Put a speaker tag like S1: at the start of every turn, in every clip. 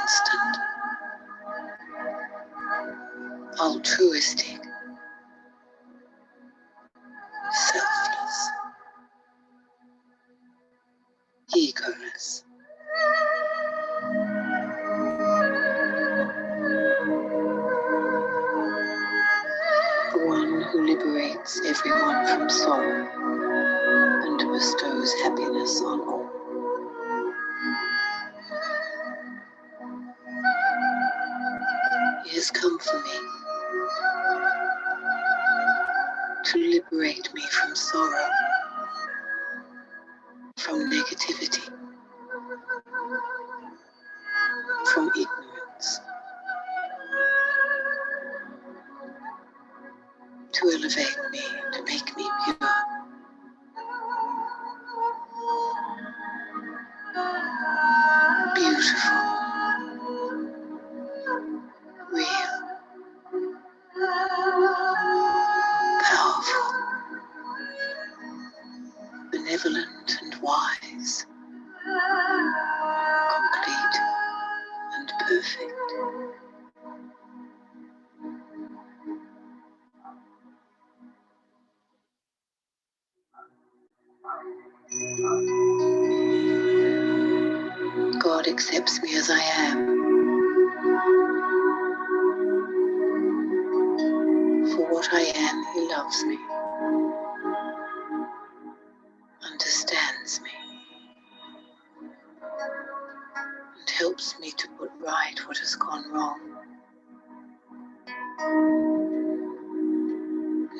S1: constant, altruistic, selfless, egoless. The one who liberates everyone from sorrow and bestows happiness on all. He has come for me to liberate me from sorrow, from negativity, from ignorance, to elevate me, to make me pure, beautiful, real, powerful, benevolent and wise, complete and perfect. God accepts me as I am. For what I am, He loves me, understands me, and helps me to put right what has gone wrong.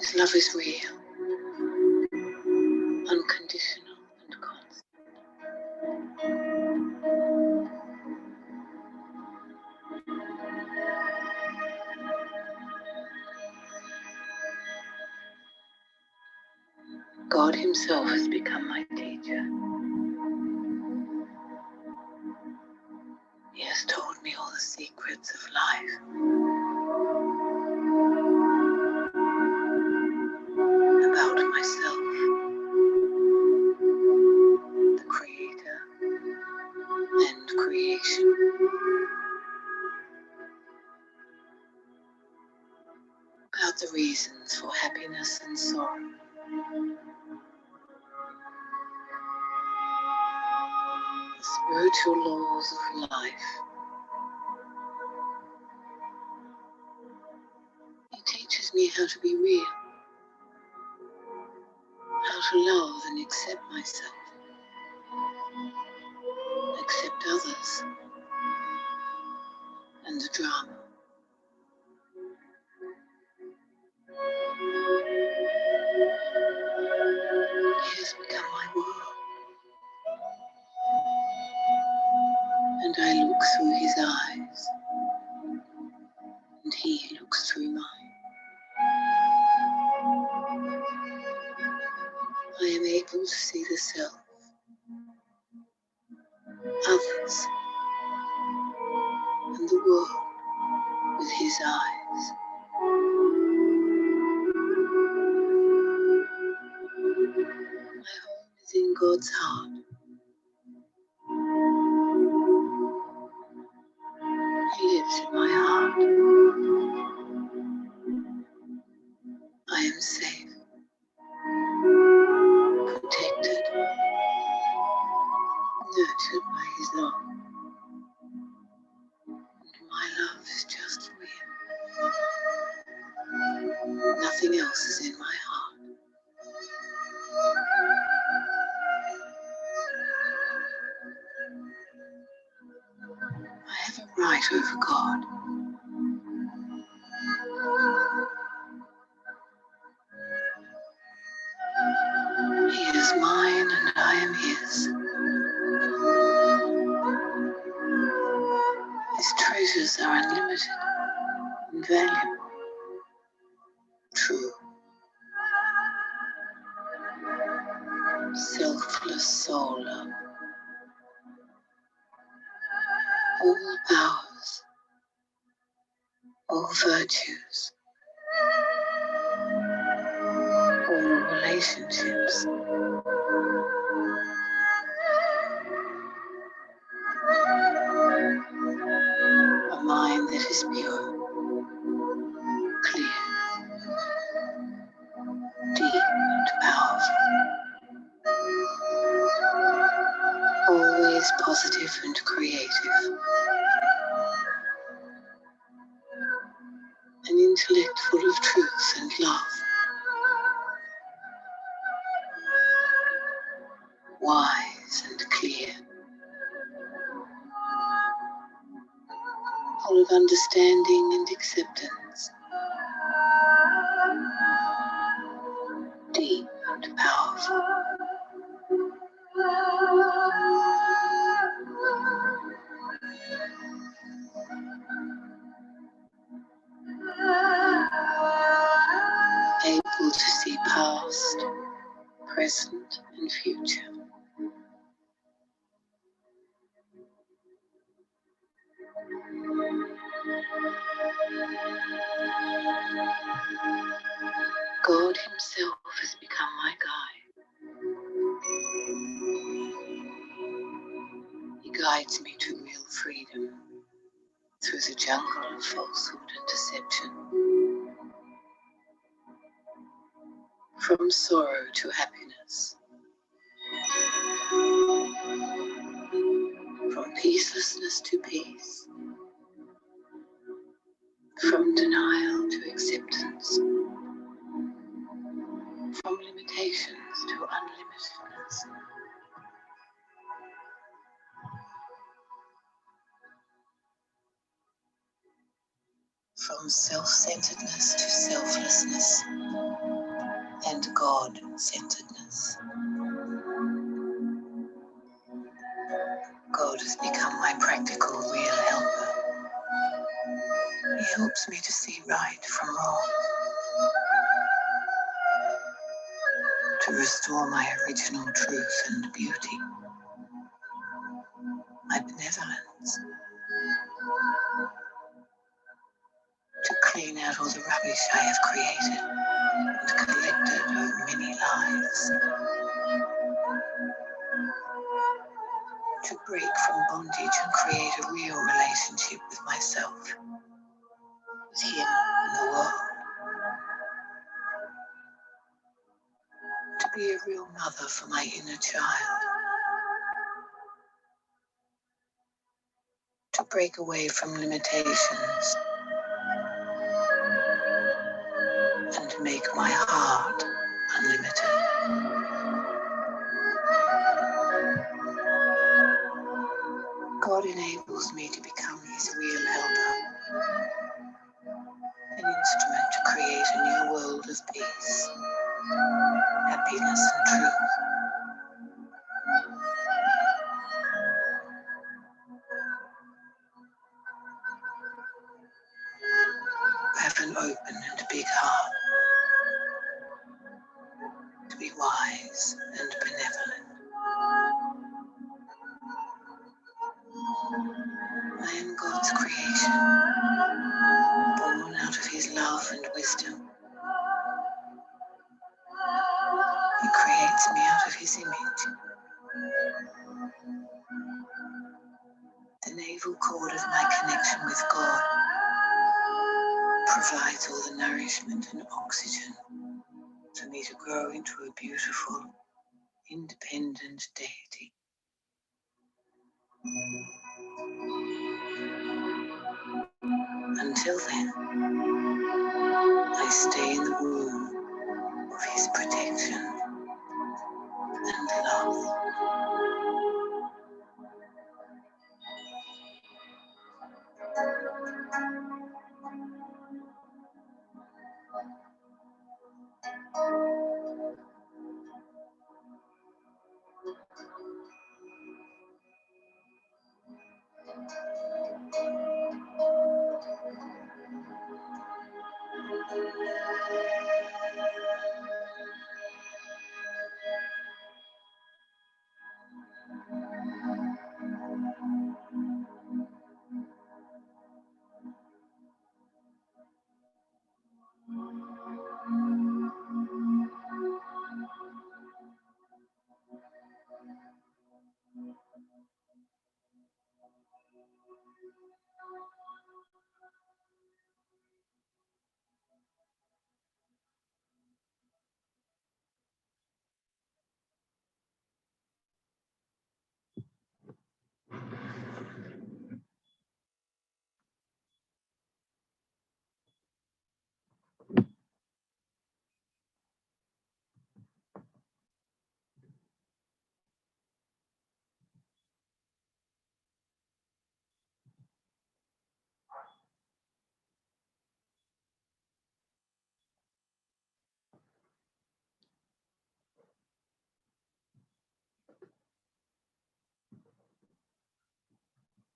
S1: His love is real, unconditional and constant. God Himself has become my teacher. He has told me all the secrets of life, about myself, the Creator and creation, about the reasons for happiness and sorrow, the spiritual laws of life. He teaches me how to be real, how to love and accept myself, accept others, and the drama. He has become my world, and I look through His eyes, and He looks through mine. I am able to see the self, others, and the world with His eyes. My home is in God's heart. He lives in my heart. I am safe, protected, nurtured by His love. And my love is just for Him. Nothing else is in my heart. I have a right over God. He is mine and I am His. His treasures are unlimited, invaluable, true, selfless soul love. All powers, all virtues, all relationships, that is pure, clear, deep and powerful, always positive and creative, an intellect full of truth and love, wise and clear, full of understanding and acceptance, deep and powerful. Able to see past, present and future. God himself has become my guide. He guides me to real freedom through the jungle of falsehood and deception. From sorrow to happiness. From peacelessness to peace. From denial to acceptance. From limitations to unlimitedness. From self-centeredness to selflessness and God-centeredness. God has become my practical, real helper. He helps me to see right from wrong, to restore my original truth and beauty, my benevolence, to clean out all the rubbish I have created and collected over many lives, to break from bondage and create a real relationship with myself, with him and the world, to be a real mother for my inner child, to break away from limitations and make my heart unlimited. God enables me to become his real helper, an instrument to create a new world of peace, happiness and truth. Have an open and big heart, to be wise and benevolent. I am God's creation, born out of his love and wisdom. He creates me out of his image. The navel cord of my connection with God provides all the nourishment and oxygen for me to grow into a beautiful, independent deity. Until then, I stay in the womb of his protection and love.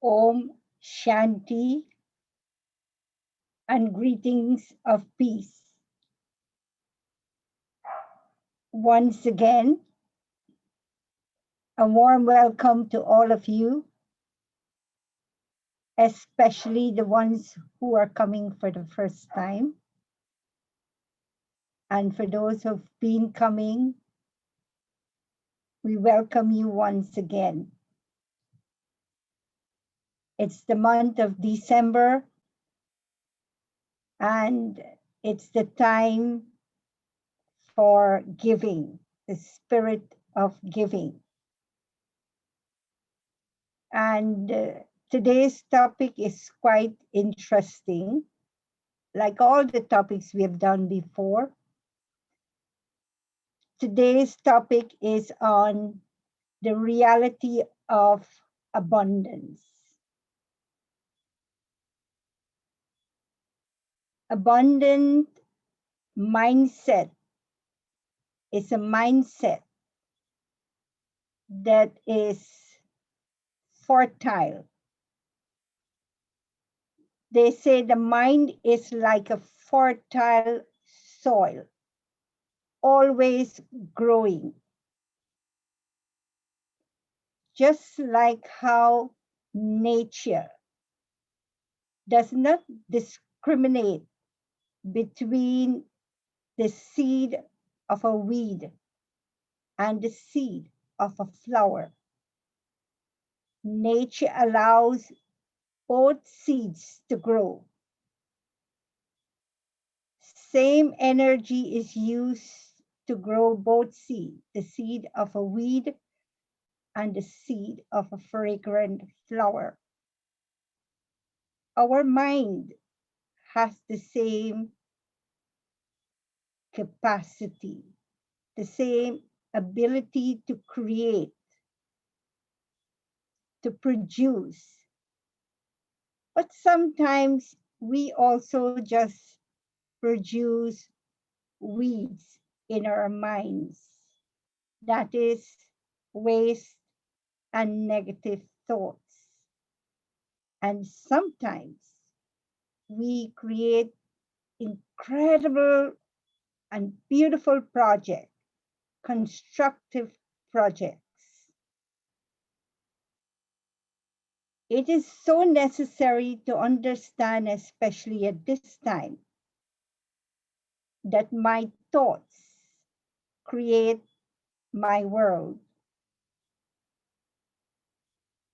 S2: Om Shanti and greetings of peace. Once again, a warm welcome to all of you, especially the ones who are coming for the first time. And for those who've been coming, we welcome you once again. It's the month of December, and it's the time for giving, the spirit of giving. And today's topic is quite interesting, like all the topics we have done before. Today's topic is on the reality of abundance. Abundant mindset is a mindset that is fertile. They say the mind is like a fertile soil, always growing. Just like how nature does not discriminate between the seed of a weed and the seed of a flower. Nature allows both seeds to grow. Same energy is used to grow both seeds, the seed of a weed and the seed of a fragrant flower. Our mind has the same capacity, the same ability to create, to produce. But sometimes we also just produce weeds in our minds. That is waste and negative thoughts. And sometimes we create incredible and beautiful projects, constructive projects. It is so necessary to understand, especially at this time, that my thoughts create my world.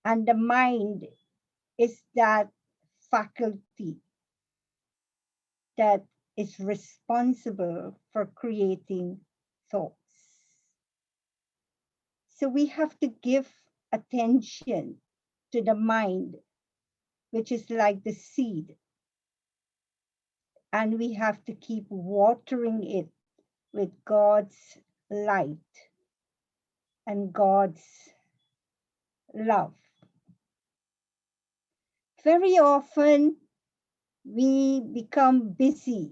S2: And the mind is that faculty that is responsible for creating thoughts. So we have to give attention to the mind, which is like the seed. And we have to keep watering it with God's light and God's love. Very often, we become busy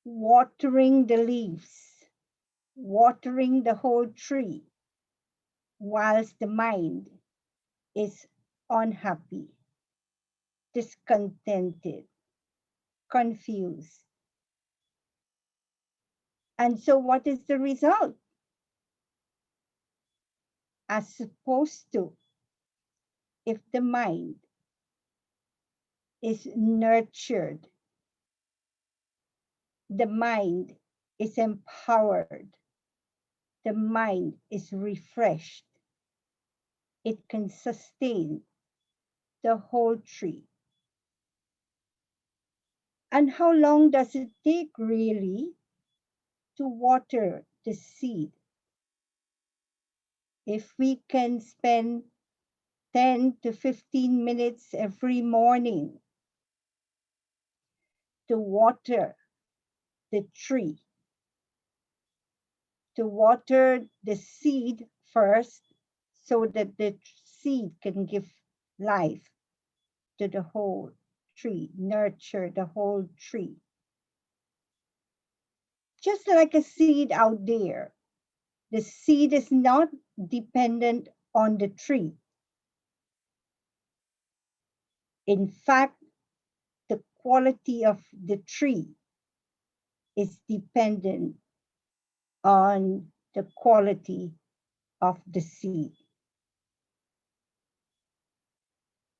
S2: watering the leaves, watering the whole tree, whilst the mind is unhappy, discontented, confused. And so what is the result? As opposed to, if the mind is nurtured, the mind is empowered, the mind is refreshed, it can sustain the whole tree. And how long does it take really to water the seed? If we can spend 10 to 15 minutes every morning to water the tree, to water the seed first so that the seed can give life to the whole tree, nurture the whole tree. Just like a seed out there, the seed is not dependent on the tree. In fact, the quality of the tree is dependent on the quality of the seed.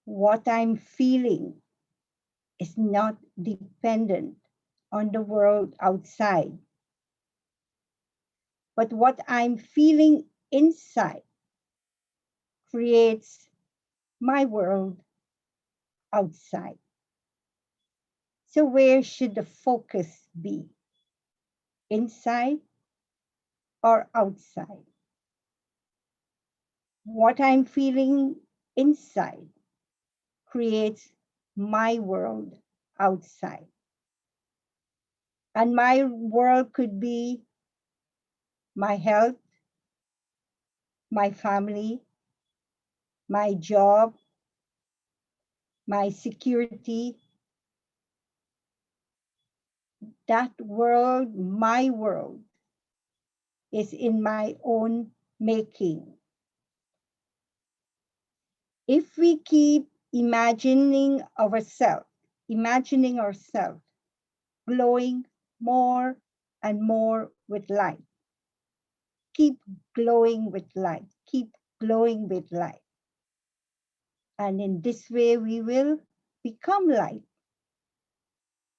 S2: What I'm feeling is not dependent on the world outside, but what I'm feeling inside creates my world outside. So where should the focus be? Inside or outside? What I'm feeling inside creates my world outside. And my world could be my health, my family, my job, my security. That world, my world, is in my own making. If we keep imagining ourselves glowing more and more with light, keep glowing with light, keep glowing with light. And in this way, we will become light.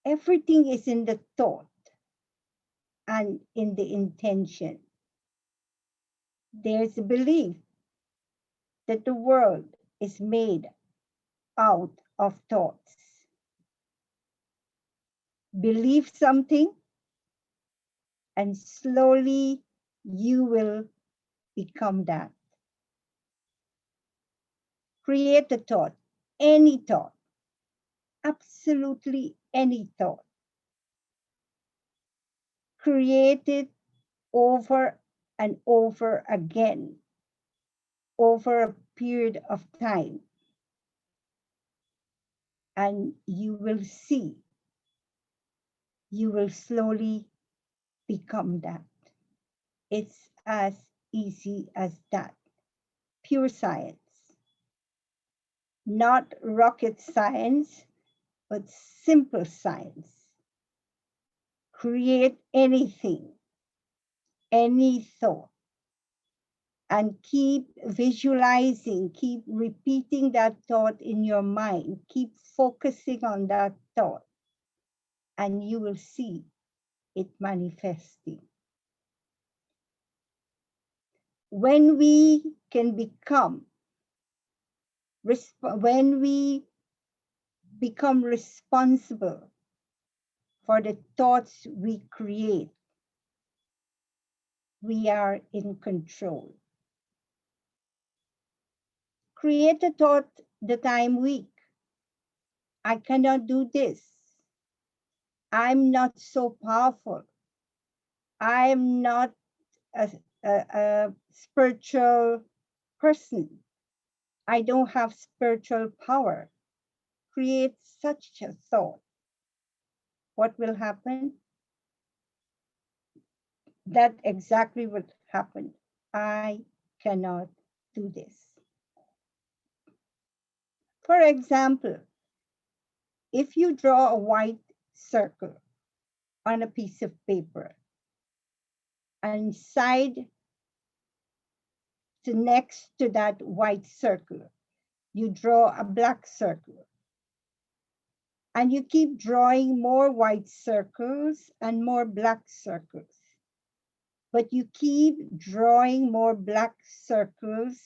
S2: Everything is in the thought and in the intention. There's a belief that the world is made out of thoughts. Believe something, and slowly you will become that. Create a thought, any thought, absolutely any thought. Create it over and over again, over a period of time. And you will see, you will slowly become that. It's as easy as that. Pure science. Not rocket science, but simple science. Create anything, any thought, and keep visualizing, keep repeating that thought in your mind, keep focusing on that thought, and you will see it manifesting. When we can become responsible for the thoughts we create, we are in control. Create a thought that I'm weak. I cannot do this. I'm not so powerful. I'm not a spiritual person. I don't have spiritual power. Create such a thought. What will happen? That exactly what happened. I cannot do this. For example, if you draw a white circle on a piece of paper, and next to that white circle, you draw a black circle. And you keep drawing more white circles and more black circles. But you keep drawing more black circles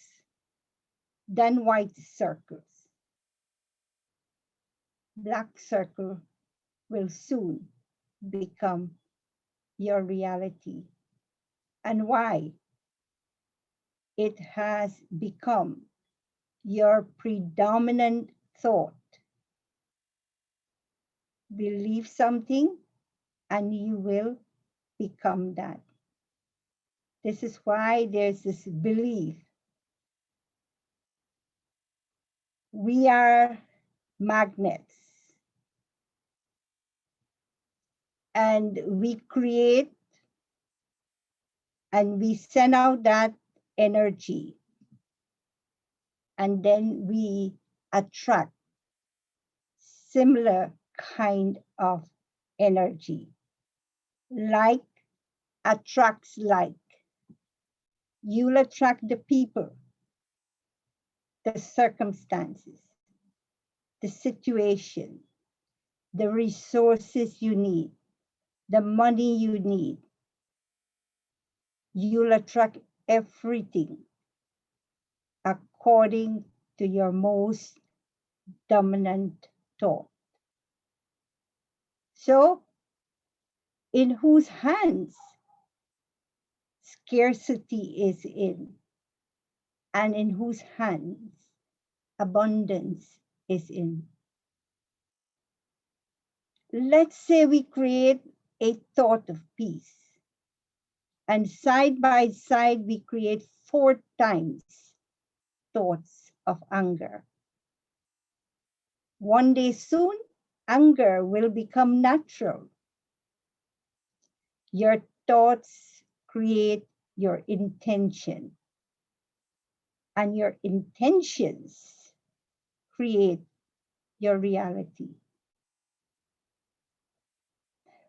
S2: than white circles. Black circle will soon become your reality. And why? It has become your predominant thought. Believe something and you will become that. This is why there's this belief. We are magnets. And we create and we send out that energy. And then we attract similar kind of energy. Like attracts like. You'll attract the people, the circumstances, the situation, the resources you need, the money you need. You'll attract everything according to your most dominant thought. So, in whose hands scarcity is and in whose hands abundance is in. Let's say we create a thought of peace, and side by side we create 4 times thoughts of anger. One day soon, anger will become natural. Your thoughts create your intention, and your intentions create your reality.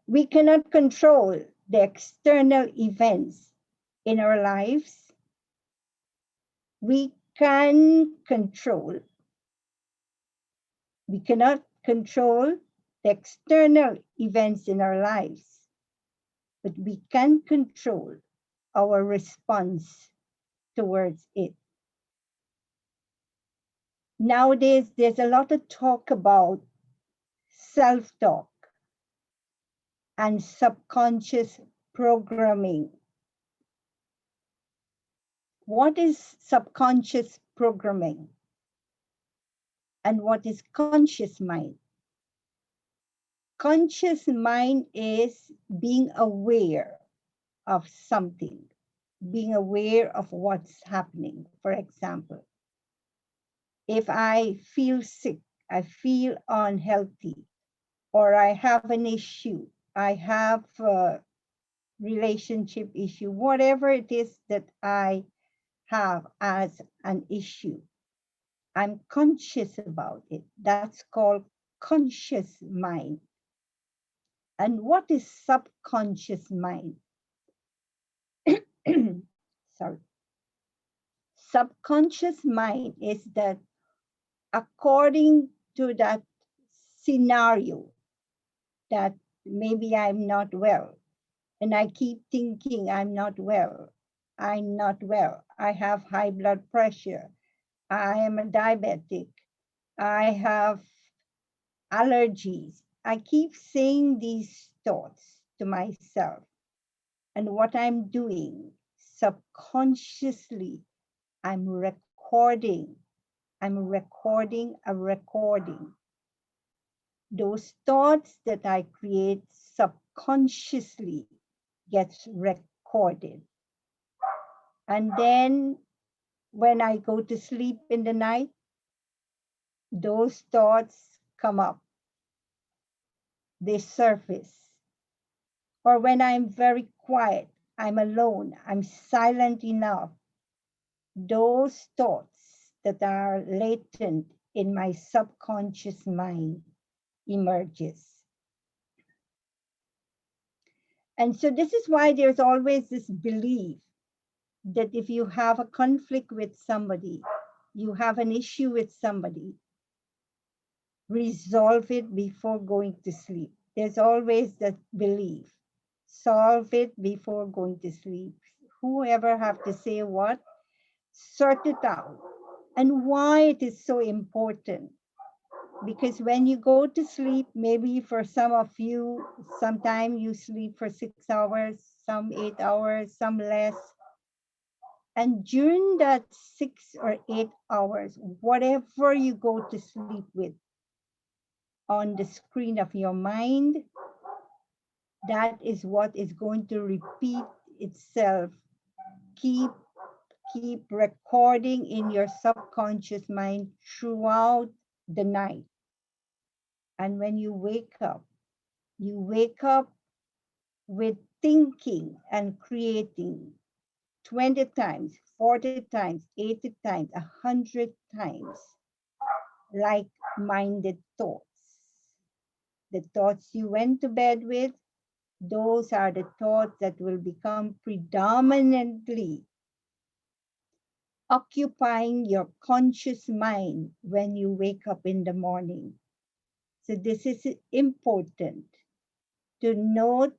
S2: We cannot control the external events in our lives. We cannot control the external events in our lives, but we can control our response towards it. Nowadays, there's a lot of talk about self-talk and subconscious programming. What is subconscious programming? And what is conscious mind? Conscious mind is being aware of something, being aware of what's happening. For example, if I feel sick, I feel unhealthy, or I have an issue, I have a relationship issue, whatever it is that I have as an issue, I'm conscious about it. That's called conscious mind. And what is subconscious mind? Sorry. Subconscious mind is that according to that scenario that maybe I'm not well, and I keep thinking I'm not well, I have high blood pressure, I am a diabetic, I have allergies. I keep saying these thoughts to myself. And what I'm doing subconsciously, I'm recording a recording. Those thoughts that I create subconsciously gets recorded. And then when I go to sleep in the night, those thoughts come up. They surface. Or when I'm very quiet, I'm alone, I'm silent enough, those thoughts that are latent in my subconscious mind emerges. And so this is why there's always this belief that if you have a conflict with somebody, you have an issue with somebody, resolve it before going to sleep. There's always that belief. Solve it before going to sleep. Whoever have to say what, sort it out. And why it is so important. Because when you go to sleep, maybe for some of you, sometime you sleep for 6 hours, some 8 hours, some less. And during that 6 or 8 hours, whatever you go to sleep with on the screen of your mind, that is what is going to repeat itself. Keep recording in your subconscious mind throughout the night. And when you wake up with thinking and creating 20 times, 40 times, 80 times, 100 times like-minded thoughts. The thoughts you went to bed with, those are the thoughts that will become predominantly occupying your conscious mind when you wake up in the morning. So this is important to note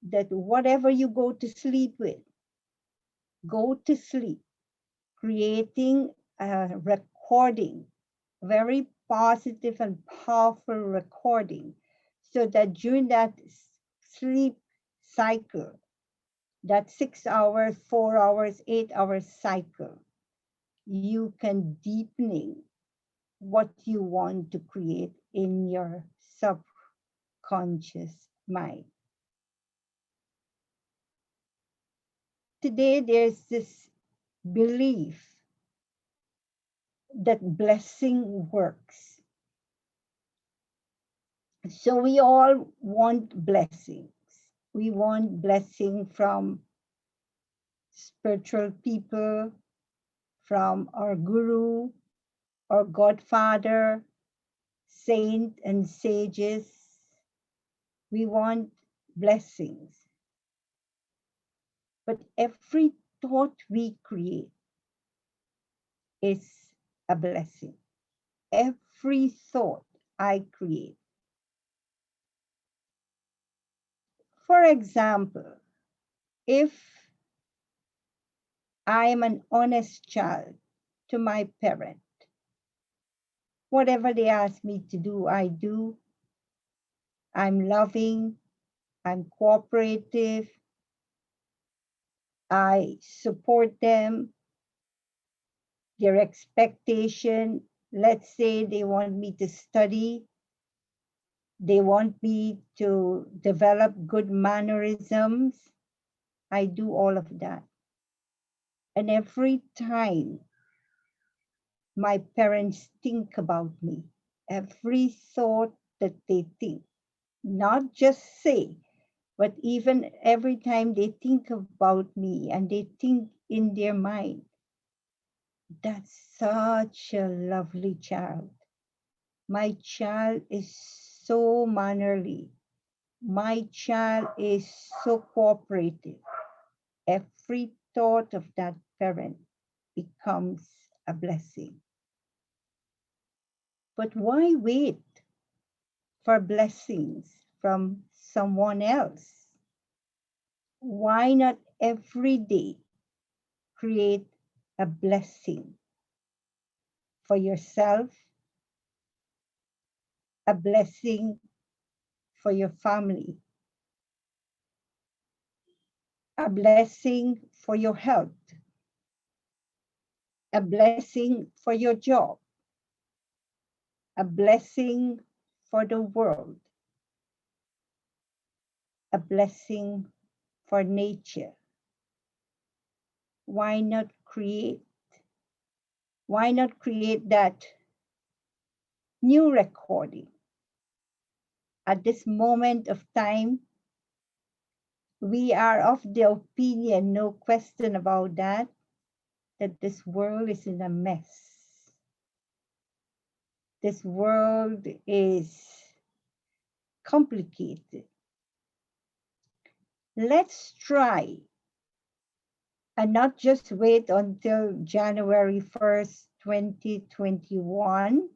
S2: that whatever you go to sleep with, go to sleep, creating a recording, very positive and powerful recording, so that during that sleep cycle, that 6 hours, 4 hours, 8 hours cycle, you can deepening what you want to create in your subconscious mind. Today, there's this belief that blessing works. So we all want blessings. We want blessing from spiritual people, from our guru, our godfather, saint and sages. We want blessings. But every thought we create is a blessing. Every thought I create. For example, if I am an honest child to my parent, whatever they ask me to do, I do. I'm loving, I'm cooperative, I support them, their expectation. Let's say they want me to study, they want me to develop good mannerisms. I do all of that. And every time my parents think about me, every thought that they think, not just say, but even every time they think about me and they think in their mind, that's such a lovely child. My child is so mannerly. My child is so cooperative. Every thought of that parent becomes a blessing. But why wait for blessings from someone else? Why not every day create a blessing for yourself, a blessing for your family, a blessing for your health, a blessing for your job, a blessing for the world, a blessing for nature? Why not create? Why not create that new recording? At this moment of time, we are of the opinion, no question about that this world is in a mess. This world is complicated. Let's try and not just wait until January 1st, 2021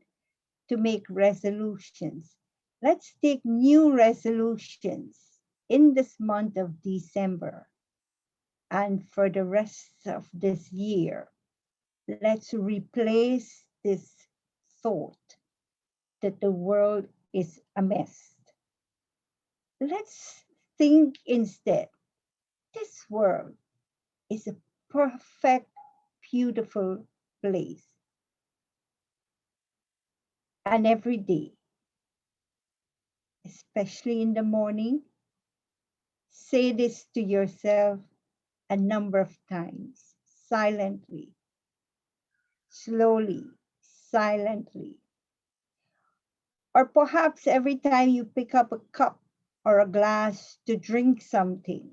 S2: to make resolutions. Let's take new resolutions in this month of December and for the rest of this year. Let's replace this thought that the world is a mess. Let's think instead, this world is a perfect, beautiful place. And every day, especially in the morning, say this to yourself a number of times, silently, slowly, silently. Or perhaps every time you pick up a cup or a glass to drink something,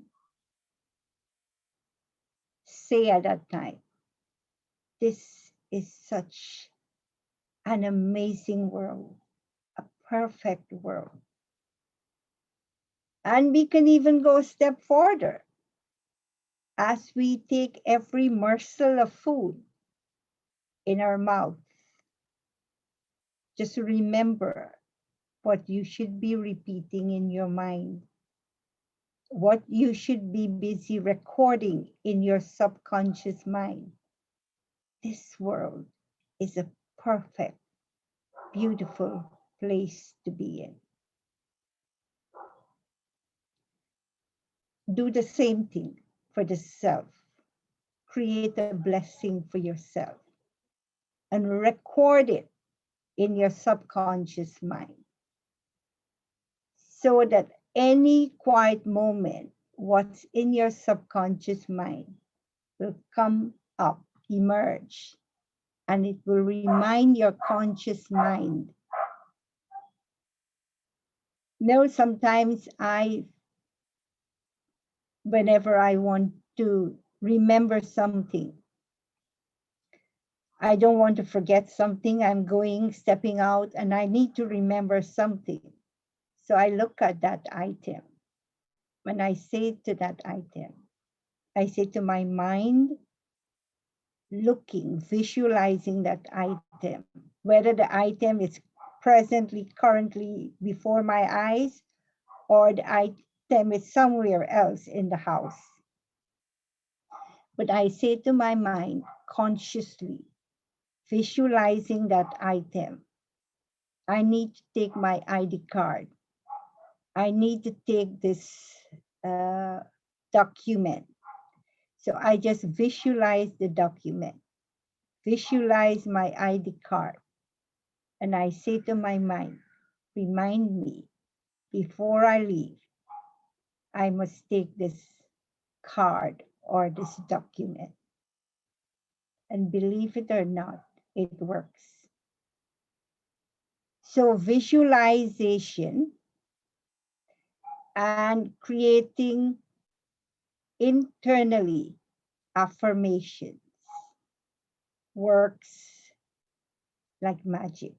S2: say at that time, this is such an amazing world, a perfect world. And we can even go a step further. As we take every morsel of food in our mouth, just remember what you should be repeating in your mind, what you should be busy recording in your subconscious mind. This world is a perfect, beautiful place to be in. Do the same thing for the self. Create a blessing for yourself and record it in your subconscious mind so that any quiet moment, what's in your subconscious mind will come up, emerge, and it will remind your conscious mind. Sometimes whenever I want to remember something, I don't want to forget something, stepping out, and I need to remember something. So I look at that item. When I say to that item, I say to my mind, looking, visualizing that item, whether the item is currently before my eyes, or the item is somewhere else in the house. But I say to my mind, consciously, visualizing that item, I need to take my ID card. I need to take this document. So I just visualize the document, visualize my ID card. And I say to my mind, remind me, before I leave, I must take this card or this document. And believe it or not, it works. So visualization and creating internally affirmations works like magic.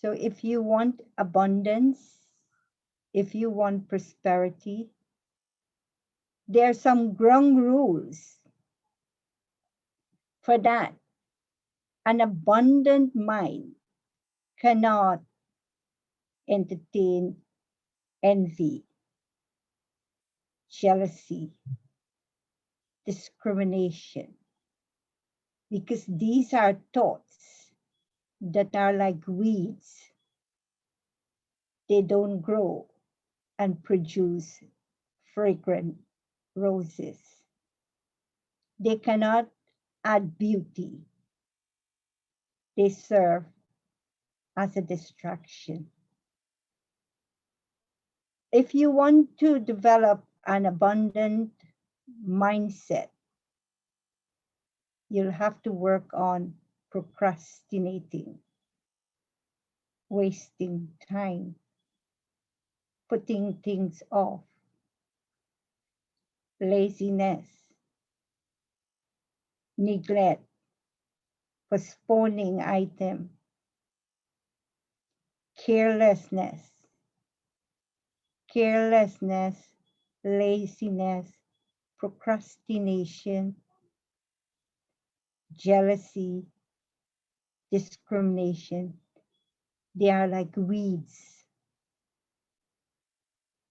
S2: So if you want abundance, if you want prosperity, there are some ground rules for that. An abundant mind cannot entertain envy, jealousy, discrimination, because these are thoughts that are like weeds. They don't grow and produce fragrant roses. They cannot add beauty. They serve as a distraction. If you want to develop an abundant mindset, you'll have to work on procrastinating, wasting time, putting things off, laziness, neglect, postponing item, carelessness, laziness, procrastination, jealousy, discrimination. They are like weeds.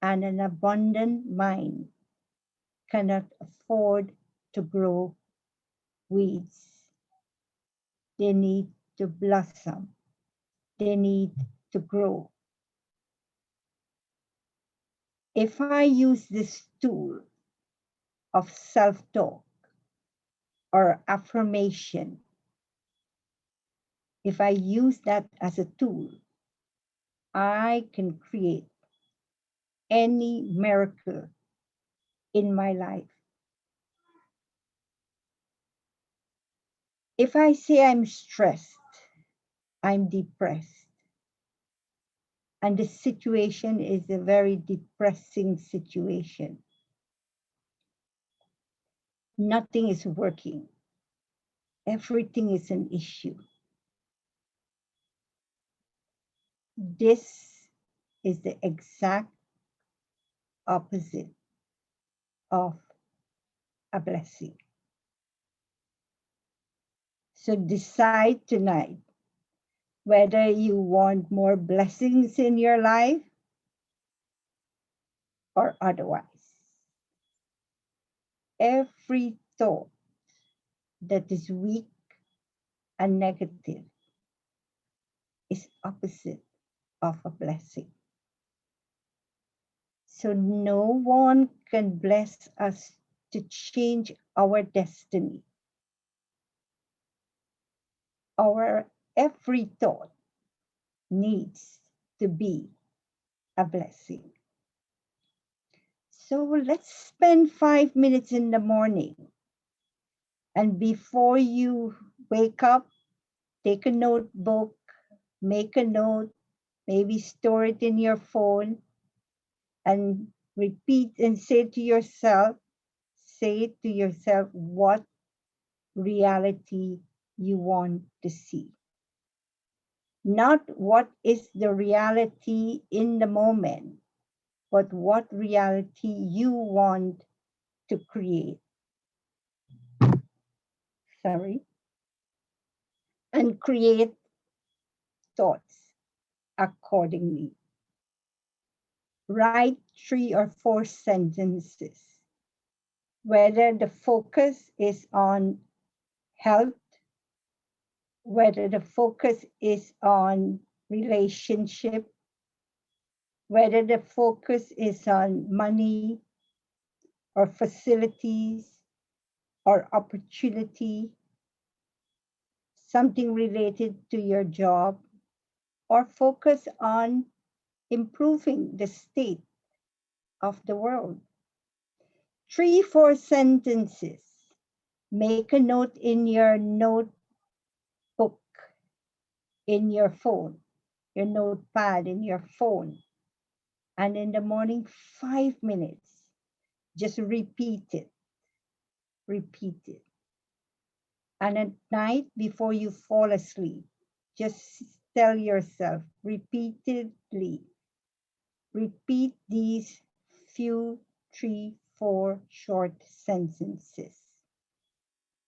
S2: And an abundant mind cannot afford to grow weeds. They need to blossom. They need to grow. If I use this tool of self-talk or affirmation, if I use that as a tool, I can create any miracle in my life. If I say I'm stressed, I'm depressed, and the situation is a very depressing situation, nothing is working, everything is an issue. This is the exact opposite of a blessing. So decide tonight whether you want more blessings in your life or otherwise. Every thought that is weak and negative is opposite of a blessing. So no one can bless us to change our destiny. Our every thought needs to be a blessing. So let's spend 5 minutes in the morning. And before you wake up, take a notebook, make a note, maybe store it in your phone, and repeat and say to yourself what reality you want to see. Not what is the reality in the moment, but what reality you want to create. And create thoughts accordingly. Write 3 or 4 sentences, whether the focus is on health, whether the focus is on relationship, whether the focus is on money or facilities or opportunity, something related to your job, or focus on improving the state of the world. 3, 4 sentences. Make a note in your notebook, in your phone, your notepad in your phone. And in the morning, 5 minutes, just repeat it. Repeat it. And at night, before you fall asleep, just tell yourself repeatedly, repeat these few 3, 4 short sentences.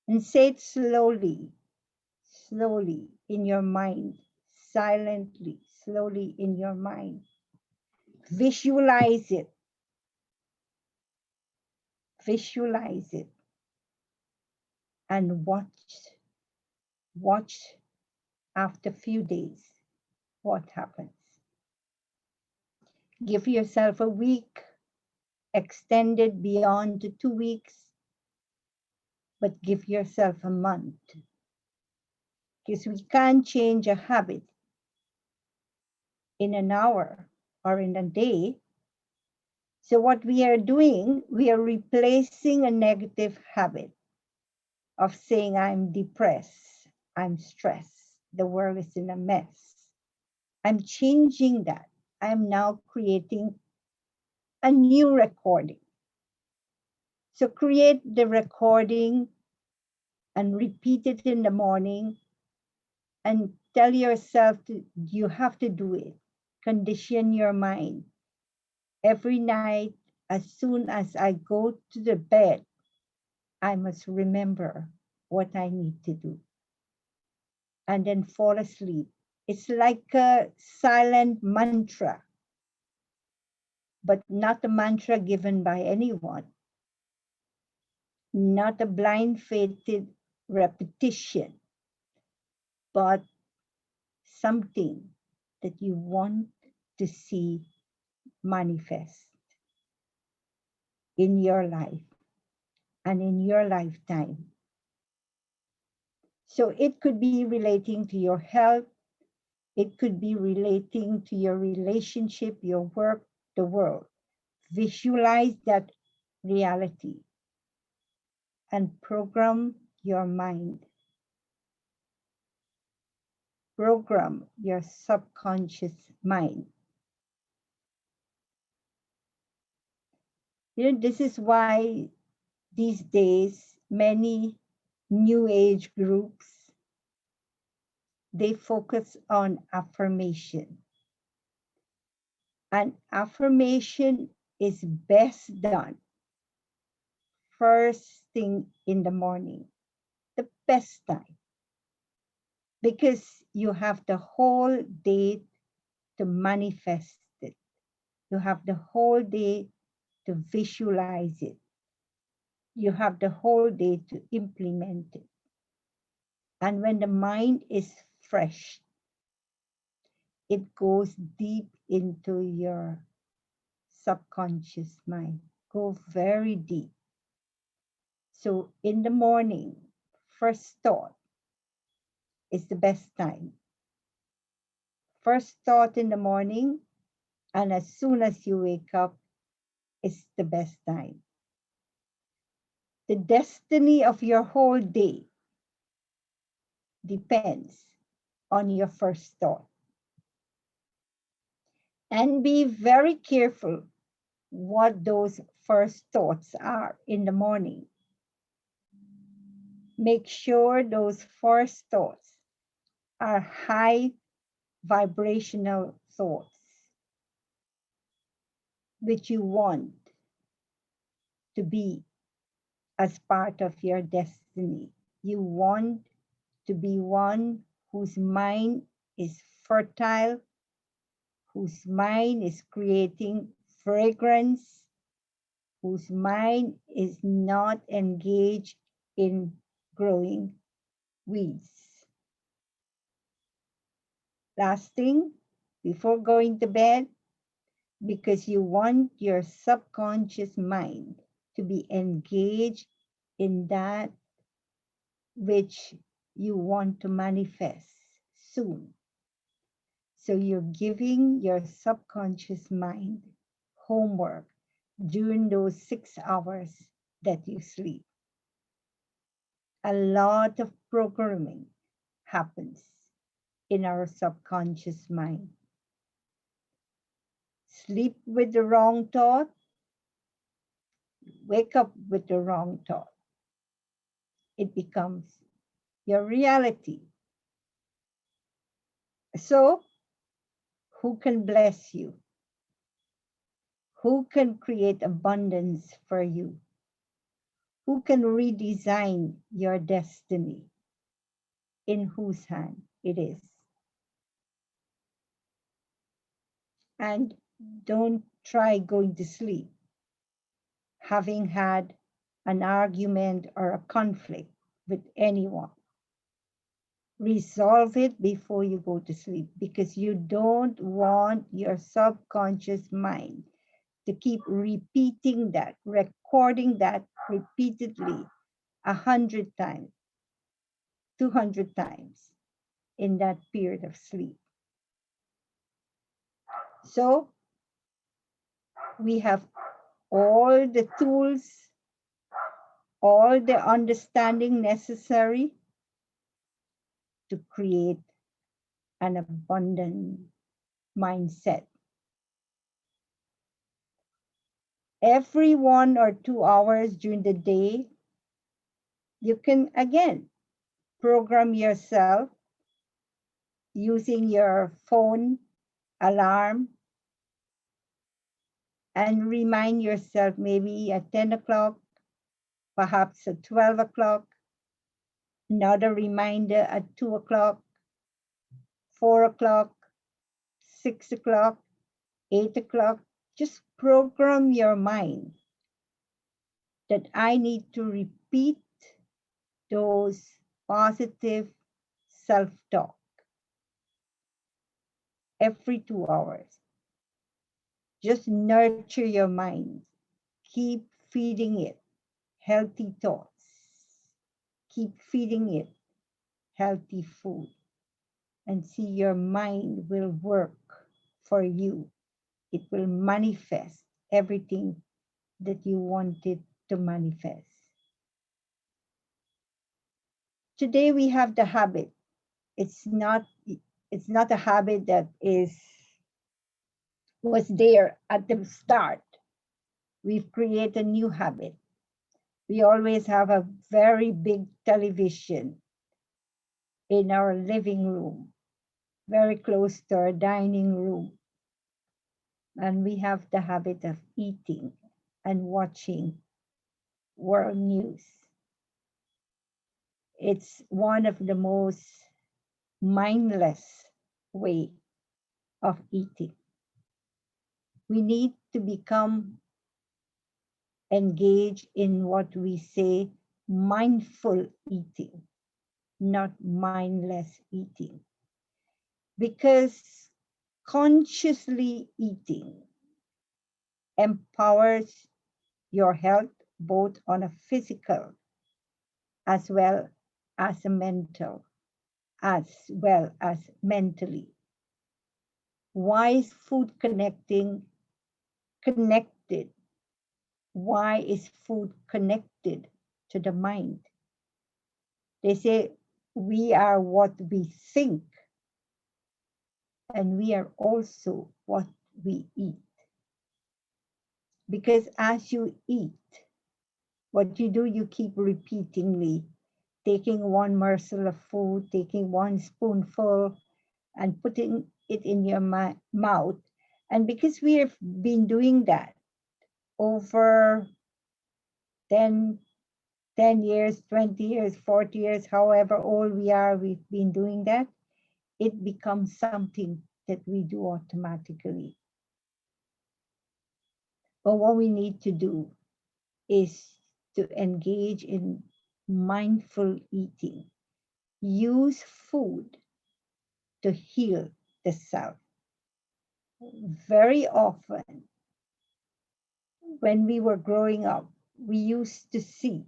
S2: And say it slowly, slowly in your mind, silently, slowly in your mind. Visualize it. Visualize it. And watch after a few days what happens. Give yourself a week, extend it beyond to 2 weeks, but give yourself a month. Because we can't change a habit in an hour or in a day. So what we are doing, we are replacing a negative habit of saying, I'm depressed, I'm stressed, the world is in a mess. I'm changing that. I'm now creating a new recording. So create the recording and repeat it in the morning and tell yourself you have to do it. Condition your mind. Every night, as soon as I go to the bed, I must remember what I need to do. And then fall asleep. It's like a silent mantra, but not a mantra given by anyone. Not a blind-faithted repetition, but something that you want to see manifest in your life and in your lifetime. So it could be relating to your health, it could be relating to your relationship, your work, the world. Visualize that reality and program your mind. Program your subconscious mind. You know, this is why these days many new age groups, they focus on affirmation. An affirmation is best done first thing in the morning, the best time, because you have the whole day to manifest it. You have the whole day to visualize it. You have the whole day to implement it. And when the mind is fresh, it goes deep into your subconscious mind. Go very deep. So in the morning, first thought is the best time. First thought in the morning, and as soon as you wake up, is the best time. The destiny of your whole day depends on your first thought. And be very careful what those first thoughts are in the morning. Make sure those first thoughts are high vibrational thoughts, which you want to be as part of your destiny. You want to be one whose mind is fertile, whose mind is creating fragrance, whose mind is not engaged in growing weeds. Last thing, before going to bed, because you want your subconscious mind to be engaged in that which you want to manifest soon. So you're giving your subconscious mind homework during those 6 hours that you sleep. A lot of programming happens in our subconscious mind. Sleep with the wrong thought, wake up with the wrong thought. It becomes your reality. So, who can bless you? Who can create abundance for you? Who can redesign your destiny? In whose hand it is? And don't try going to sleep having had an argument or a conflict with anyone. Resolve it before you go to sleep, because you don't want your subconscious mind to keep repeating that, recording that repeatedly 100 times, 200 times in that period of sleep. So we have all the tools, all the understanding necessary to create an abundant mindset. Every 1 or 2 hours during the day, you can again program yourself using your phone alarm and remind yourself maybe at 10 o'clock, perhaps at 12 o'clock, another reminder at 2 o'clock, 4 o'clock, 6 o'clock, 8 o'clock. Just program your mind that I need to repeat those positive self-talk every 2 hours. Just nurture your mind. Keep feeding it healthy thoughts. Keep feeding it healthy food. And see, your mind will work for you. It will manifest everything that you wanted to manifest. Today we have the habit. It's not a habit that was there at the start. We've created a new habit. We always have a very big television in our living room, very close to our dining room. and we have the habit of eating and watching world news. It's one of the most mindless way of eating. We need to become engaged in what we say mindful eating, not mindless eating. Because consciously eating empowers your health both on a physical as well as a mental, as well as mentally. Why is food connected? Why is food connected to the mind? They say we are what we think, and we are also what we eat. Because as you eat, what you do, you keep repeatedly taking one morsel of food, taking one spoonful, and putting it in your mouth. And because we have been doing that over 10, 10 years, 20 years, 40 years, however old we are, we've been doing that, it becomes something that we do automatically. But what we need to do is to engage in mindful eating. Use food to heal the self. Very often, when we were growing up, we used to see,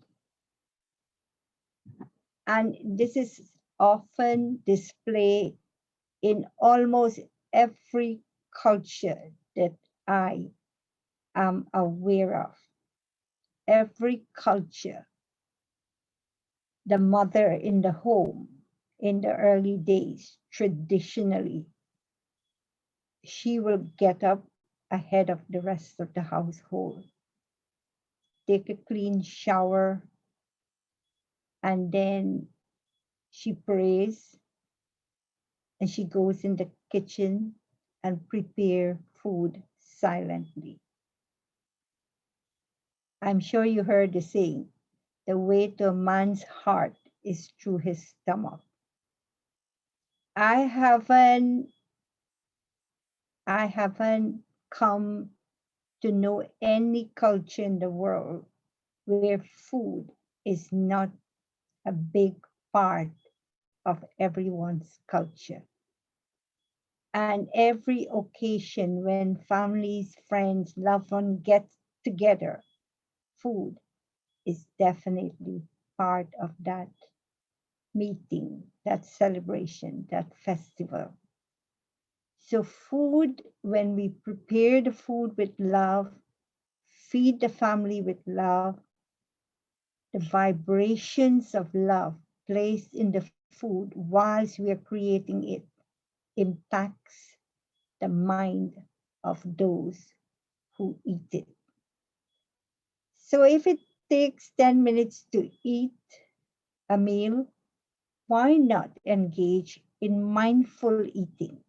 S2: and this is often displayed in almost every culture that I am aware of. Every culture, the mother in the home in the early days, traditionally, she will get up ahead of the rest of the household, take a clean shower, and then she prays and she goes in the kitchen and prepare food silently. I'm sure you heard the saying, the way to a man's heart is through his stomach. I haven't come to know any culture in the world where food is not a big part of everyone's culture. And every occasion when families, friends, loved ones get together, food is definitely part of that meeting, that celebration, that festival. So, food, when we prepare the food with love, feed the family with love, the vibrations of love placed in the food whilst we are creating it impacts the mind of those who eat it. So if it takes 10 minutes to eat a meal, why not engage in mindful eating,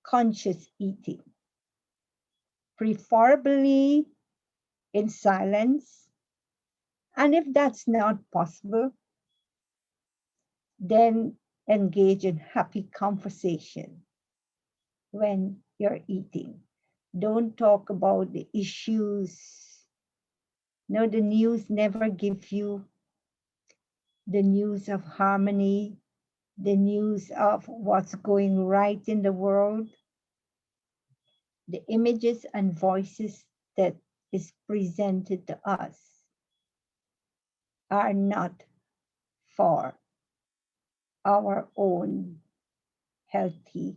S2: conscious eating, preferably in silence? And if that's not possible, then engage in happy conversation when you're eating. Don't talk about the issues. No, the news never gives you the news of harmony, the news of what's going right in the world. The images and voices that is presented to us are not for our own healthy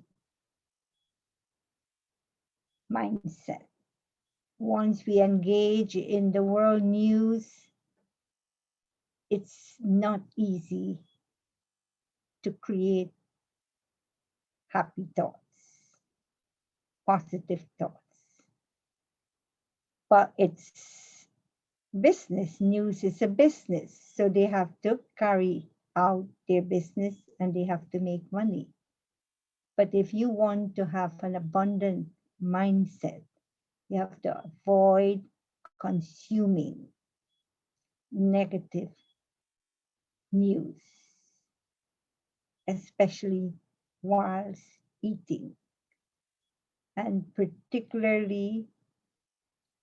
S2: mindset. Once we engage in the world news, it's not easy to create happy thoughts, positive thoughts. But it's business. News is a business. So they have to carry out their business and they have to make money. But if you want to have an abundant mindset. You have to avoid consuming negative news, especially whilst eating, and particularly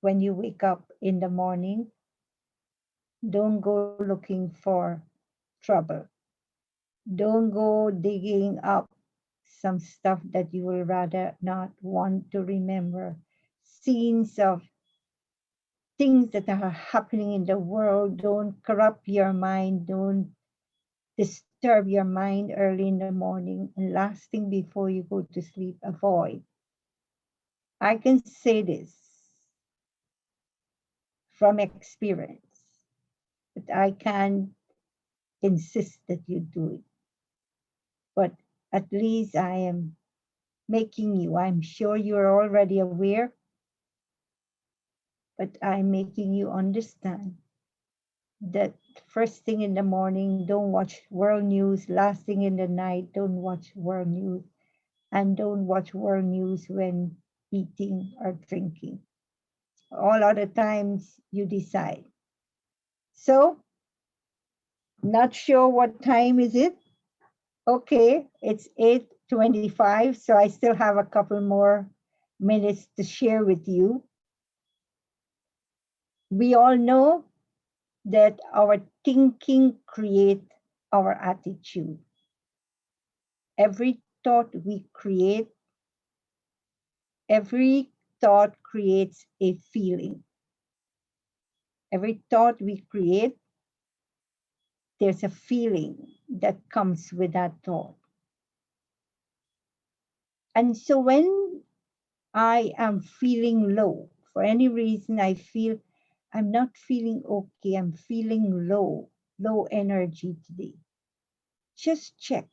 S2: when you wake up in the morning. Don't go looking for trouble. Don't go digging up some stuff that you will rather not want to remember. Scenes of things that are happening in the world. Don't corrupt your mind. Don't disturb your mind early in the morning. And last thing before you go to sleep, avoid. I can say this from experience, but I can insist that you do it. But at least I am making you, I'm sure you're already aware, but I'm making you understand that first thing in the morning, don't watch world news. Last thing in the night, don't watch world news. And don't watch world news when eating or drinking. All other times you decide. So, not sure what time is it? Okay, it's 8:25, so I still have a couple more minutes to share with you. We all know that our thinking creates our attitude. Every thought we create, every thought creates a feeling. Every thought we create, there's a feeling that comes with that thought. And so when I am feeling low, for any reason I feel I'm not feeling okay, I'm feeling low energy today, just check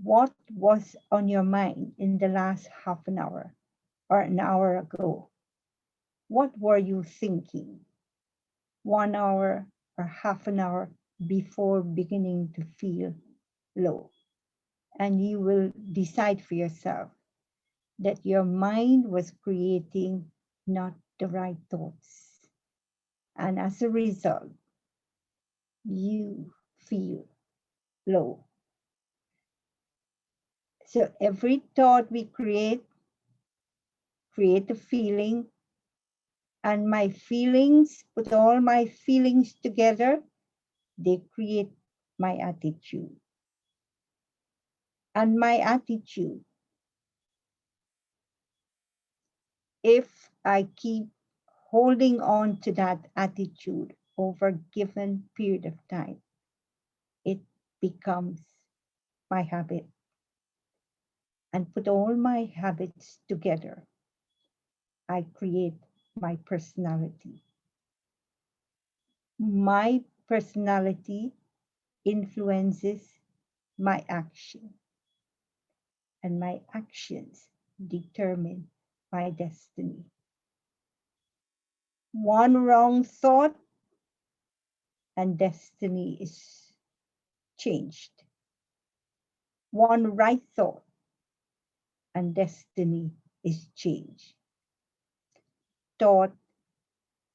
S2: what was on your mind in the last half an hour or an hour ago. What were you thinking 1 hour or half an hour before beginning to feel low? And you will decide for yourself that your mind was creating not the right thoughts. And as a result, you feel low. So every thought we create a feeling, and my feelings, put all my feelings together, they create my attitude. And my attitude, if I keep holding on to that attitude over a given period of time, it becomes my habit. And put all my habits together, I create my personality. My personality influences my action, and my actions determine my destiny. One wrong thought and destiny is changed. One right thought and destiny is changed. Thought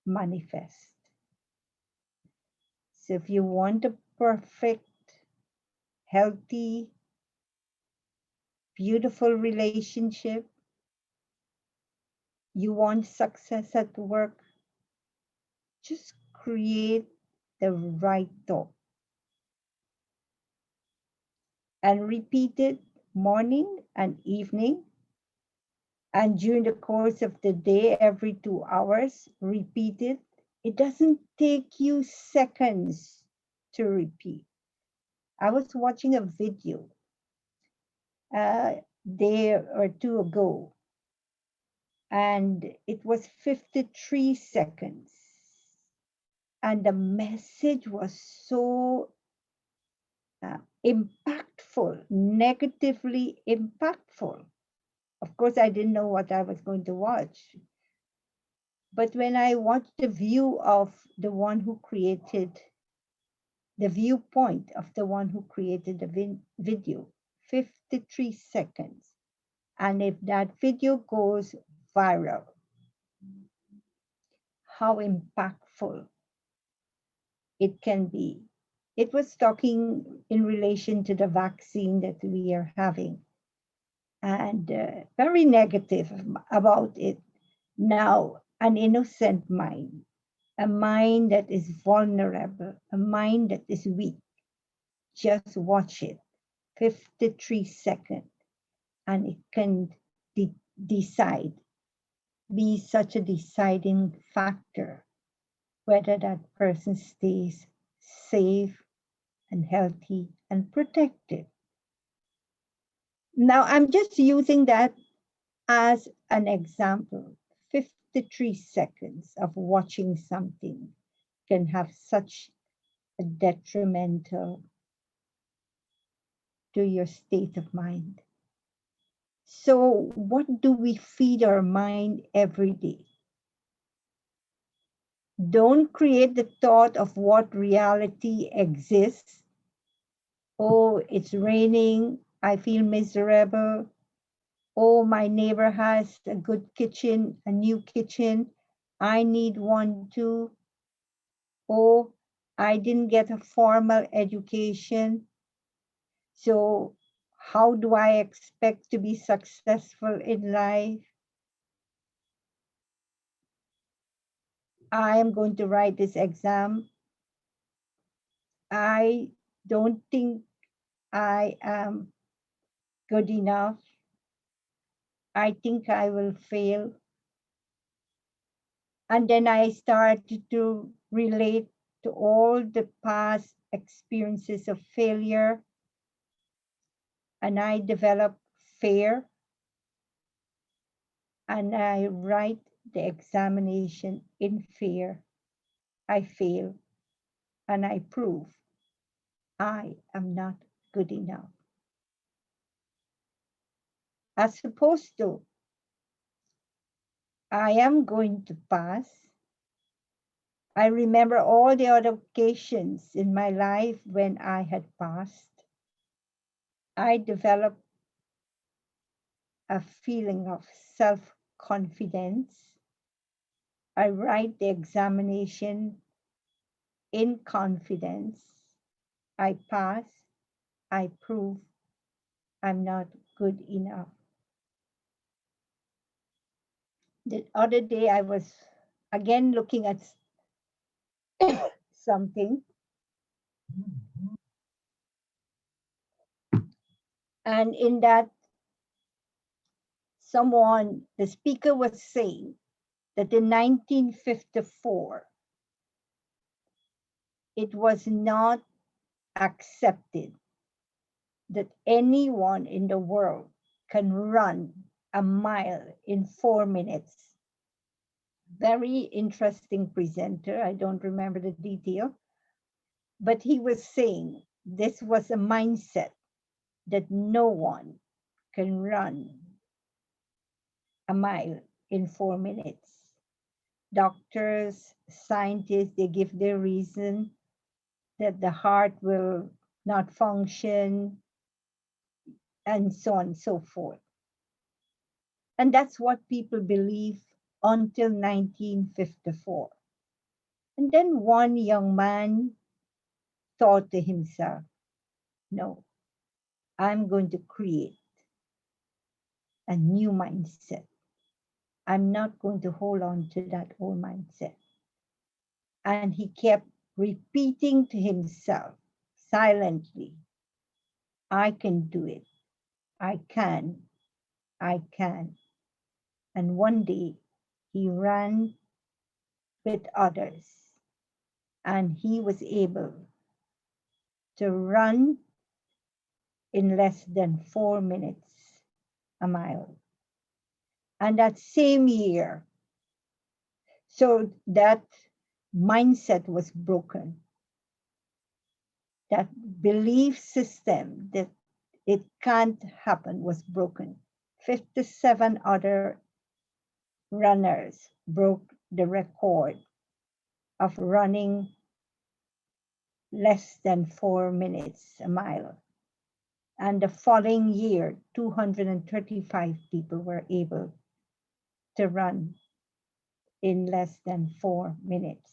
S2: manifest. So if you want a perfect, healthy, beautiful relationship, you want success at work, just create the right thought and repeat it morning and evening. And during the course of the day, every 2 hours, repeat it. It doesn't take you seconds to repeat. I was watching a video a day or two ago, and it was 53 seconds. And the message was so impactful, negatively impactful. Of course, I didn't know what I was going to watch. But when I watched the view of the one who created, the viewpoint of the one who created the video, 53 seconds, And if that video goes viral, how impactful it can be. It was talking in relation to the vaccine that we are having, and very negative about it. Now, an innocent mind, a mind that is vulnerable, a mind that is weak, just watch it, 53 seconds, and it can decide, be such a deciding factor whether that person stays safe and healthy and protected. Now, I'm just using that as an example. 53 seconds of watching something can have such a detrimental to your state of mind. So what do we feed our mind every day? Don't create the thought of what reality exists. Oh, it's raining, I feel miserable. Oh, my neighbor has a good kitchen, a new kitchen. I need one too. Oh, I didn't get a formal education. So how do I expect to be successful in life? I am going to write this exam. I don't think I am good enough. I think I will fail. And then I started to relate to all the past experiences of failure. And I develop fear. And I write the examination in fear. I fail. And I prove I am not good enough. As opposed to, I am going to pass. I remember all the other occasions in my life when I had passed. I developed a feeling of self-confidence. I write the examination in confidence. I pass. I prove I'm not good enough. The other day I was again looking at something, and in that the speaker was saying that in 1954, it was not accepted that anyone in the world can run a mile in 4 minutes. Very interesting presenter. I don't remember the detail, but he was saying this was a mindset that no one can run a mile in 4 minutes. Doctors, scientists, they give their reason that the heart will not function, and so on and so forth. And that's what people believe until 1954. And then one young man thought to himself, no, I'm going to create a new mindset. I'm not going to hold on to that old mindset. And he kept repeating to himself silently, I can do it. I can. I can. And one day he ran with others and he was able to run in less than 4 minutes a mile. And that same year, so that mindset was broken. That belief system that it can't happen was broken. 57 other runners broke the record of running less than 4 minutes a mile. And the following year, 235 people were able to run in less than 4 minutes.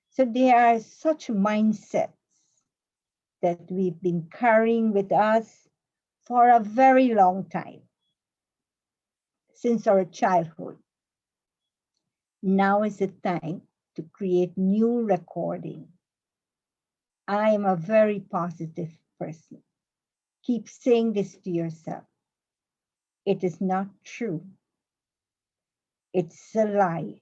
S2: So there are such mindsets that we've been carrying with us for a very long time, since our childhood. Now is the time to create new recording. I am a very positive person. Keep saying this to yourself. It is not true. It's a lie.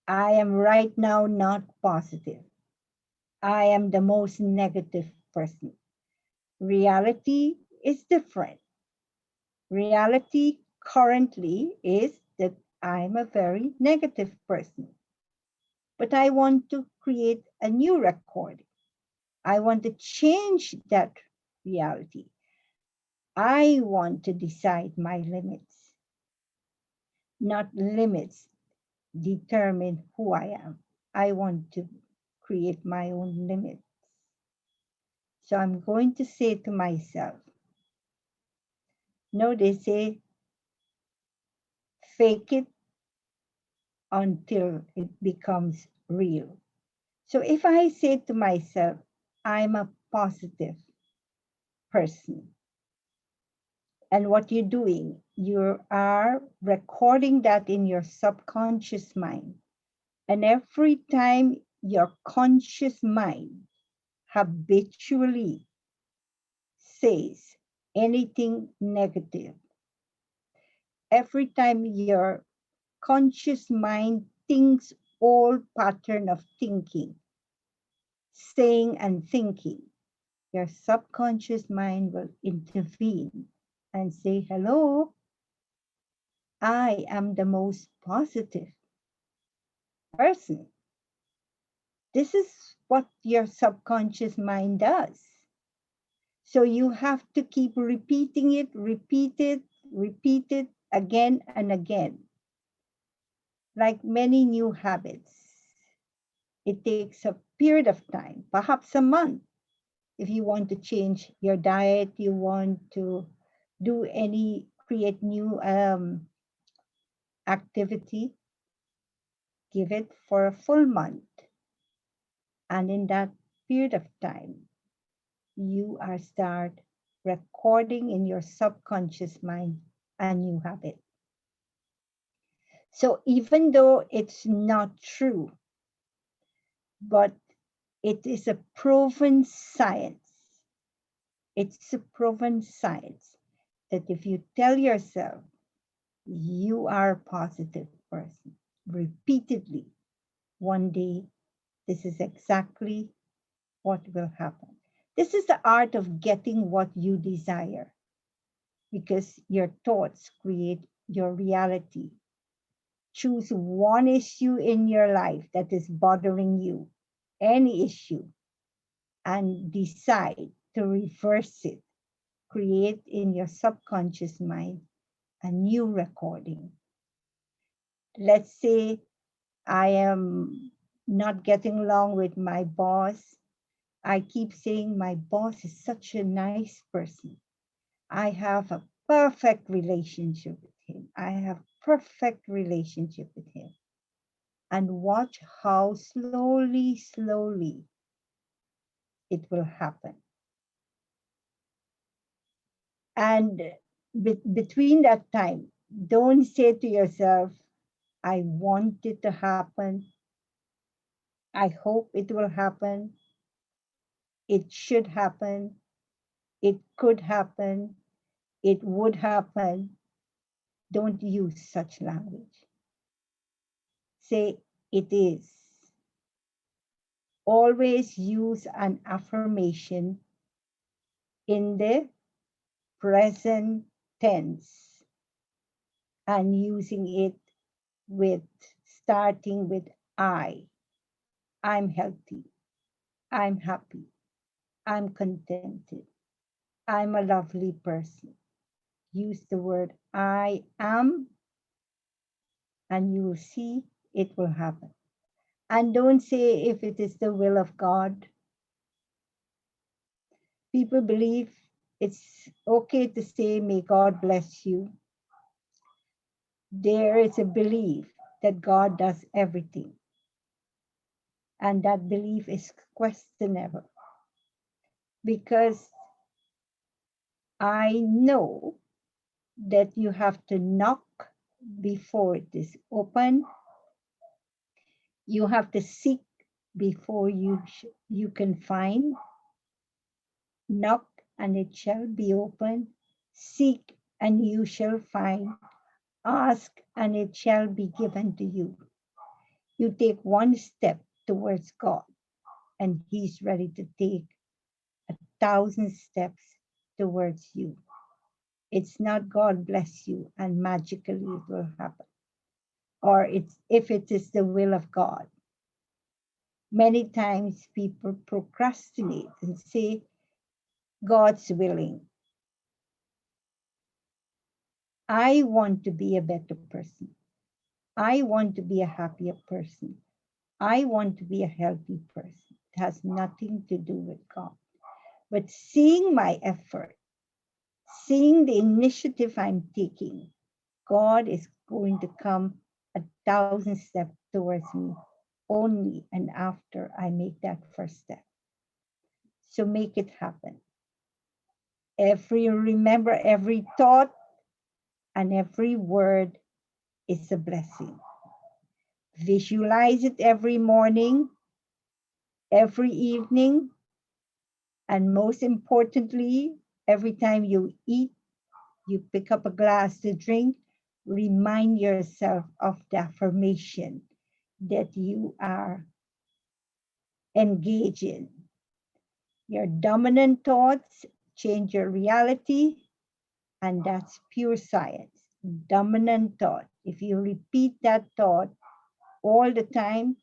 S2: I am right now not positive. I am the most negative person. Reality is different. Reality currently is that I'm a very negative person. But I want to create a new recording. I want to change that reality. I want to decide my limits, not limits determine who I am. I want to create my own limits. So I'm going to say to myself, no, they say, fake it until it becomes real. So if I say to myself, I'm a positive person, and what you're doing, you are recording that in your subconscious mind. And every time your conscious mind habitually says anything negative, every time your conscious mind thinks all pattern of thinking, saying and thinking, your subconscious mind will intervene and say, hello, I am the most positive person. This is what your subconscious mind does. So you have to keep repeating it, repeat it again and again. Like many new habits, it takes a period of time, perhaps a month. If you want to change your diet, you want to create new activity, give it for a full month. And in that period of time, you are start recording in your subconscious mind a new habit. So even though it's not true, but it is a proven science. It's a proven science that if you tell yourself you are a positive person repeatedly, one day this is exactly what will happen. This is the art of getting what you desire, because your thoughts create your reality. Choose one issue in your life that is bothering you, any issue, and decide to reverse it. Create in your subconscious mind a new recording. Let's say I am not getting along with my boss. I keep saying my boss is such a nice person. I have a perfect relationship with him. I have perfect relationship with him. And watch how slowly it will happen. And between that time, don't say to yourself, I want it to happen. I hope it will happen. It should happen. It could happen. It would happen. Don't use such language. Say it is. Always use an affirmation in the present tense and using it with starting with I. I'm healthy. I'm happy. I'm contented. I'm a lovely person. Use the word I am, and you will see it will happen. And don't say if it is the will of God. People believe it's okay to say, may God bless you. There is a belief that God does everything. And that belief is questionable. Because I know that you have to knock before it is open. You have to seek before you can find. Knock and it shall be open. Seek and you shall find. Ask and it shall be given to you. You take one step towards God and He's ready to take 1,000 steps towards you. It's not God bless you and magically it will happen. Or it's if it is the will of God. Many times people procrastinate and say, God's willing. I want to be a better person. I want to be a happier person. I want to be a healthy person. It has nothing to do with God. But seeing my effort, seeing the initiative I'm taking, God is going to come 1,000 steps towards me only and after I make that first step. So make it happen. Remember, every thought and every word is a blessing. Visualize it every morning, every evening, and most importantly, every time you eat, you pick up a glass to drink, remind yourself of the affirmation that you are engaged in. Your dominant thoughts change your reality, and that's pure science. Dominant thought. If you repeat that thought all the time,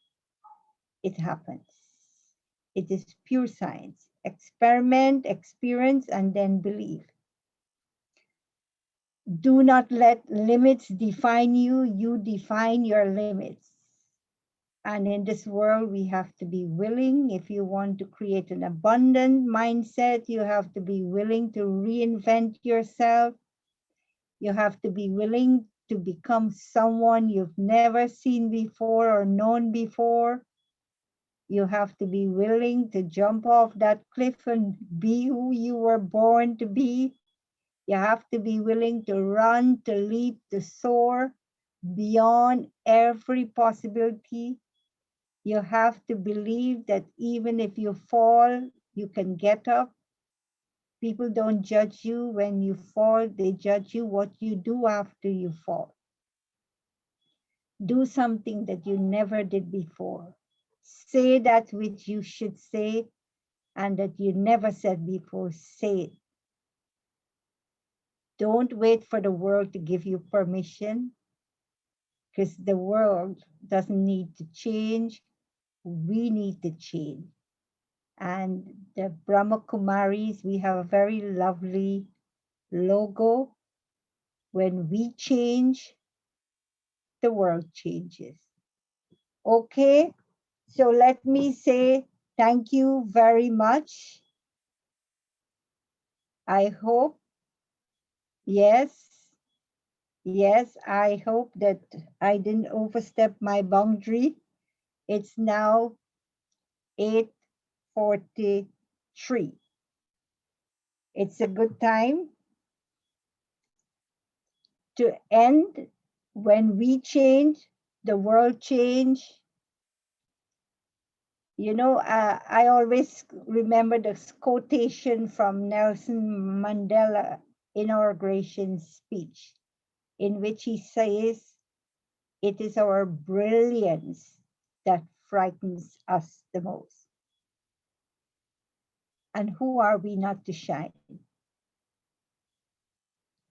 S2: it happens. It is pure science. Experiment, experience, and then believe. Do not let limits define you. You define your limits. And in this world, we have to be willing. If you want to create an abundant mindset, you have to be willing to reinvent yourself. You have to be willing to become someone you've never seen before or known before. You have to be willing to jump off that cliff and be who you were born to be. You have to be willing to run, to leap, to soar beyond every possibility. You have to believe that even if you fall, you can get up. People don't judge you when you fall, they judge you what you do after you fall. Do something that you never did before. Say that which you should say and that you never said before. Say it. Don't wait for the world to give you permission, because the world doesn't need to change. We need to change. And the Brahma Kumaris, we have a very lovely logo. When we change, the world changes. Okay, so let me say thank you very much. I hope, yes, I hope that I didn't overstep my boundary. It's now 8:43. It's a good time to end. When we change, the world change. You know, I always remember this quotation from Nelson Mandela inauguration speech, in which he says, "It is our brilliance that frightens us the most." And who are we not to shine?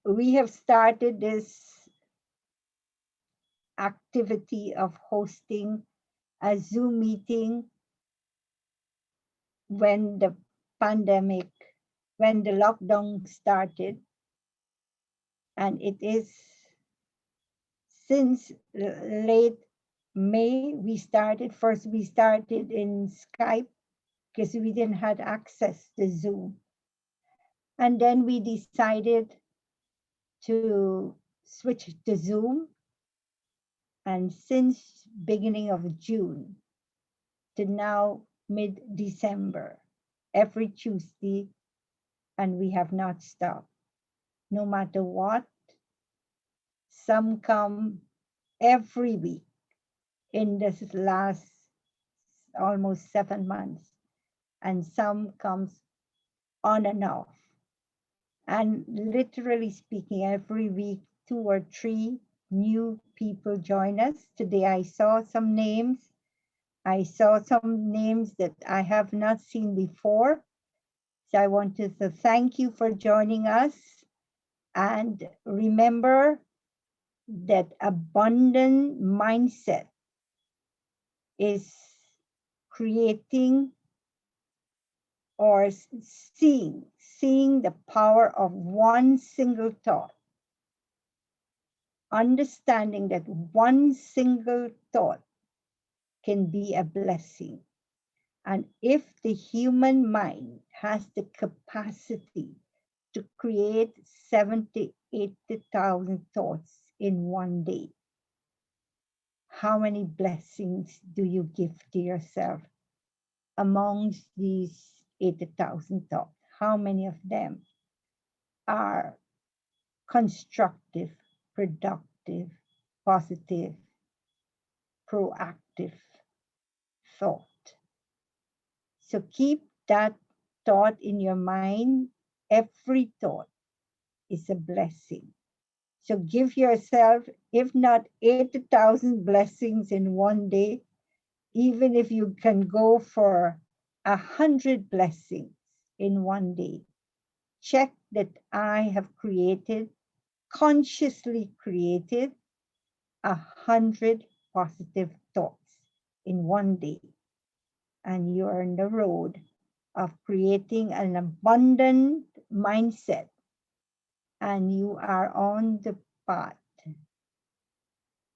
S2: We have started this activity of hosting a Zoom meeting when the pandemic, when the lockdown started. And it is since late May, we started in Skype because we didn't have access to Zoom. And then we decided to switch to Zoom. And since beginning of June to now mid-December, every Tuesday, and we have not stopped. No matter what, some come every week in this last almost 7 months, and some comes on and off. And literally speaking, every week, 2 or 3 new people join us. Today I saw some names. I saw some names that I have not seen before. So I want to thank you for joining us. And remember that abundant mindset is creating or seeing the power of one single thought, understanding that one single thought can be a blessing. And if the human mind has the capacity to create 70, 80,000 thoughts in one day, how many blessings do you give to yourself amongst these 80,000 thoughts? How many of them are constructive, productive, positive, proactive thought? So keep that thought in your mind. Every thought is a blessing. So give yourself, if not 80,000 blessings in one day, even if you can go for 100 blessings in one day, check that I have created, consciously created 100 positive thoughts in one day. And you are on the road of creating an abundant mindset, and you are on the path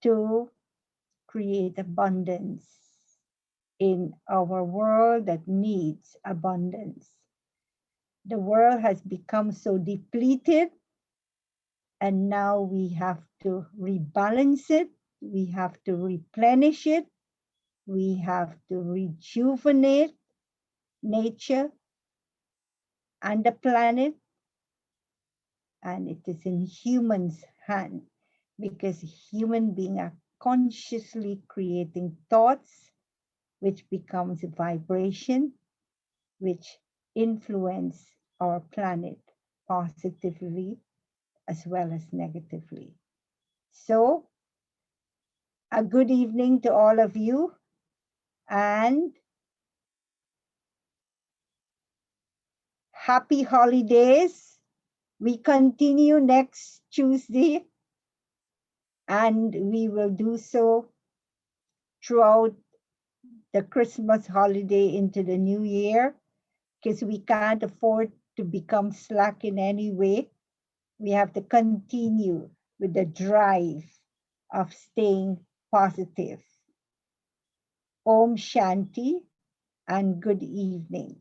S2: to create abundance in our world that needs abundance. The world has become so depleted, and now we have to rebalance it, we have to replenish it, we have to rejuvenate nature and the planet, and it is in humans' hand, because human beings are consciously creating thoughts which becomes a vibration which influence our planet positively as well as negatively. So a good evening to all of you, and happy holidays. We continue next Tuesday, and we will do so throughout the Christmas holiday into the new year, because we can't afford to become slack in any way. We have to continue with the drive of staying positive. Om Shanti and good evening.